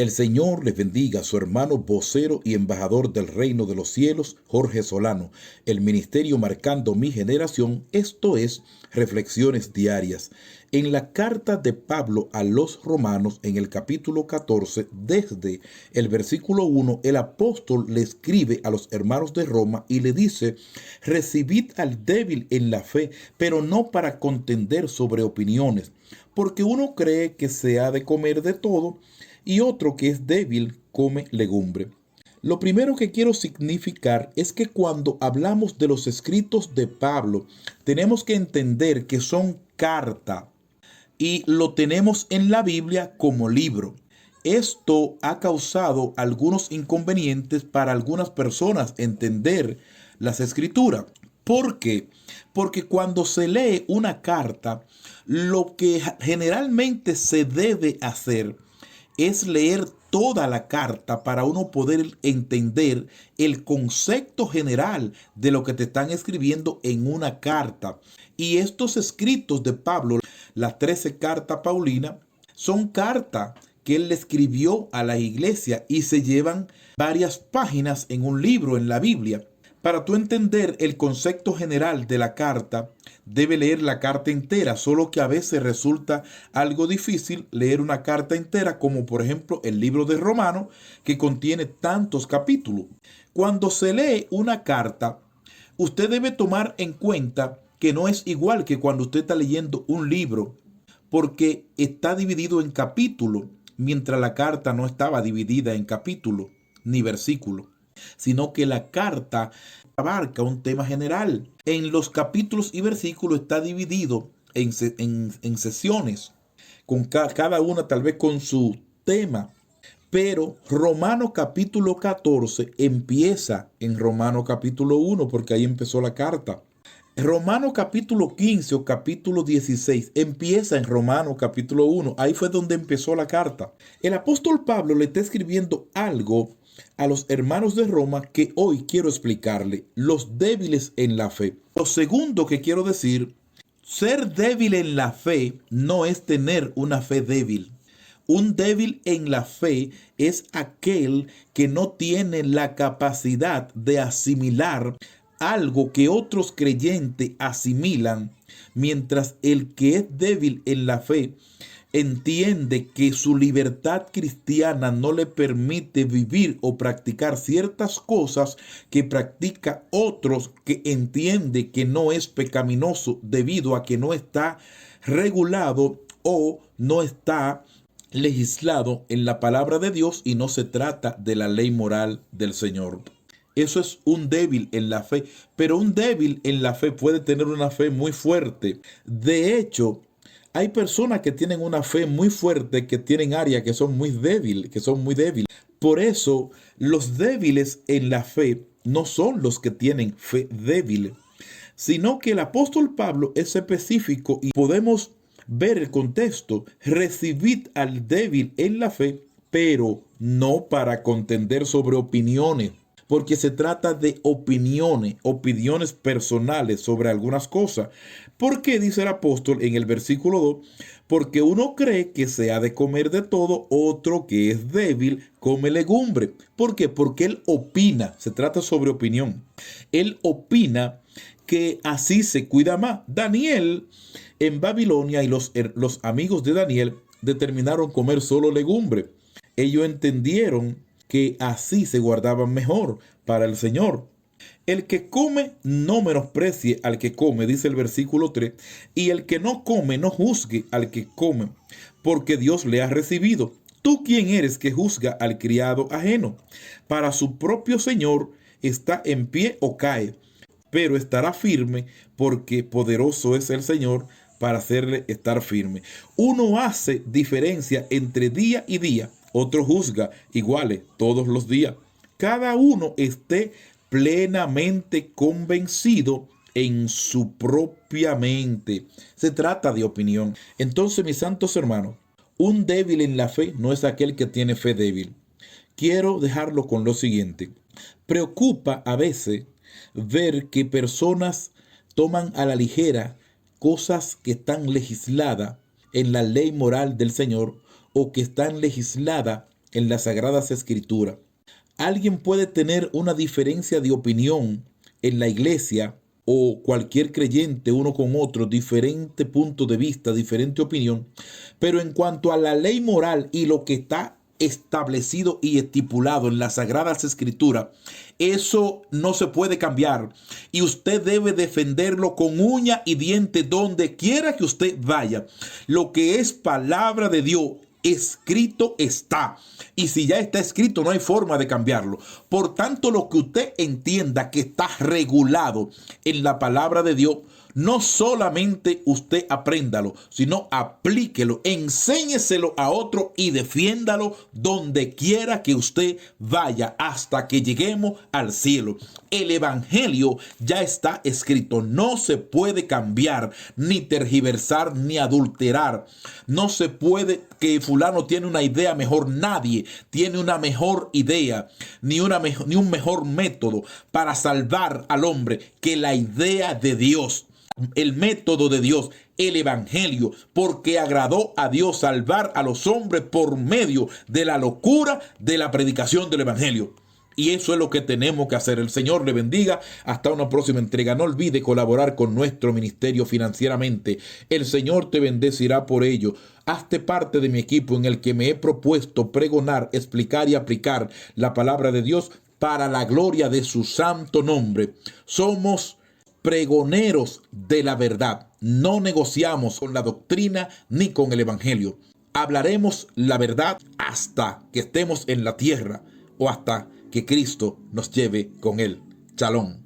El Señor les bendiga a su hermano vocero y embajador del reino de los cielos, Jorge Solano. El ministerio marcando mi generación, esto es Reflexiones Diarias. En la carta de Pablo a los romanos, en el capítulo 14, desde el versículo 1, el apóstol le escribe a los hermanos de Roma y le dice: recibid al débil en la fe, pero no para contender sobre opiniones, porque uno cree que se ha de comer de todo, y otro que es débil come legumbre. Lo primero que quiero significar es que cuando hablamos de los escritos de Pablo, tenemos que entender que son carta y lo tenemos en la Biblia como libro. Esto ha causado algunos inconvenientes para algunas personas entender las escrituras. ¿Por qué? Porque cuando se lee una carta, lo que generalmente se debe hacer es leer toda la carta para uno poder entender el concepto general de lo que te están escribiendo en una carta. Y estos escritos de Pablo, las 13 cartas paulinas, son cartas que él le escribió a la iglesia y se llevan varias páginas en un libro en la Biblia. Para tú entender el concepto general de la carta, debe leer la carta entera, solo que a veces resulta algo difícil leer una carta entera, como por ejemplo el libro de Romanos, que contiene tantos capítulos. Cuando se lee una carta, usted debe tomar en cuenta que no es igual que cuando usted está leyendo un libro, porque está dividido en capítulos, mientras la carta no estaba dividida en capítulos ni versículos, sino que la carta abarca un tema general. En los capítulos y versículos está dividido en sesiones, con cada una tal vez con su tema. Pero Romano capítulo 14 empieza en Romano capítulo 1, porque ahí empezó la carta. Romano capítulo 15 o capítulo 16 empieza en Romano capítulo 1. Ahí fue donde empezó la carta. El apóstol Pablo le está escribiendo algo a los hermanos de Roma que hoy quiero explicarle: los débiles en la fe. Lo segundo que quiero decir: ser débil en la fe no es tener una fe débil. Un débil en la fe es aquel que no tiene la capacidad de asimilar algo que otros creyentes asimilan, mientras el que es débil en la fe entiende que su libertad cristiana no le permite vivir o practicar ciertas cosas que practica otros, que entiende que no es pecaminoso debido a que no está regulado o no está legislado en la palabra de Dios y no se trata de la ley moral del Señor. Eso es un débil en la fe, pero un débil en la fe puede tener una fe muy fuerte. De hecho, hay personas que tienen una fe muy fuerte, que tienen áreas que son muy débiles, Por eso, los débiles en la fe no son los que tienen fe débil, sino que el apóstol Pablo es específico y podemos ver el contexto. Recibid al débil en la fe, pero no para contender sobre opiniones, porque se trata de opiniones personales sobre algunas cosas. ¿Por qué dice el apóstol en el versículo 2? Porque uno cree que se ha de comer de todo, otro que es débil come legumbre. ¿Por qué? Porque él opina, se trata sobre opinión. Él opina que así se cuida más. Daniel en Babilonia y los amigos de Daniel determinaron comer solo legumbre. Ellos entendieron que así se guardaban mejor para el Señor. El que come no menosprecie al que come, dice el versículo 3, y el que no come no juzgue al que come, porque Dios le ha recibido. ¿Tú quién eres que juzga al criado ajeno? Para su propio Señor está en pie o cae, pero estará firme, porque poderoso es el Señor para hacerle estar firme. Uno hace diferencia entre día y día, otro juzga iguales todos los días. Cada uno esté plenamente convencido en su propia mente. Se trata de opinión. Entonces, mis santos hermanos, un débil en la fe no es aquel que tiene fe débil. Quiero dejarlo con lo siguiente. Preocupa a veces ver que personas toman a la ligera cosas que están legisladas en la ley moral del Señor o que están legisladas en las Sagradas Escrituras. Alguien puede tener una diferencia de opinión en la iglesia o cualquier creyente, uno con otro, diferente punto de vista, diferente opinión, pero en cuanto a la ley moral y lo que está establecido y estipulado en las Sagradas Escrituras, eso no se puede cambiar y usted debe defenderlo con uña y diente donde quiera que usted vaya. Lo que es palabra de Dios, escrito está. Y si ya está escrito, no hay forma de cambiarlo. Por tanto, lo que usted entienda que está regulado en la palabra de Dios, no solamente usted apréndalo, sino aplíquelo, enséñeselo a otro y defiéndalo donde quiera que usted vaya hasta que lleguemos al cielo. El evangelio ya está escrito, no se puede cambiar, ni tergiversar, ni adulterar. No se puede que fulano tiene una idea mejor. Nadie tiene una mejor idea, ni un mejor método para salvar al hombre que la idea de Dios. El método de Dios, el evangelio, porque agradó a Dios salvar a los hombres por medio de la locura de la predicación del evangelio. Y eso es lo que tenemos que hacer. El Señor le bendiga. Hasta una próxima entrega. No olvide colaborar con nuestro ministerio financieramente. El Señor te bendecirá por ello. Hazte parte de mi equipo en el que me he propuesto pregonar, explicar y aplicar la palabra de Dios para la gloria de su santo nombre. Somos pregoneros de la verdad. No negociamos con la doctrina ni con el evangelio. Hablaremos la verdad hasta que estemos en la tierra o hasta que Cristo nos lleve con él. Shalom.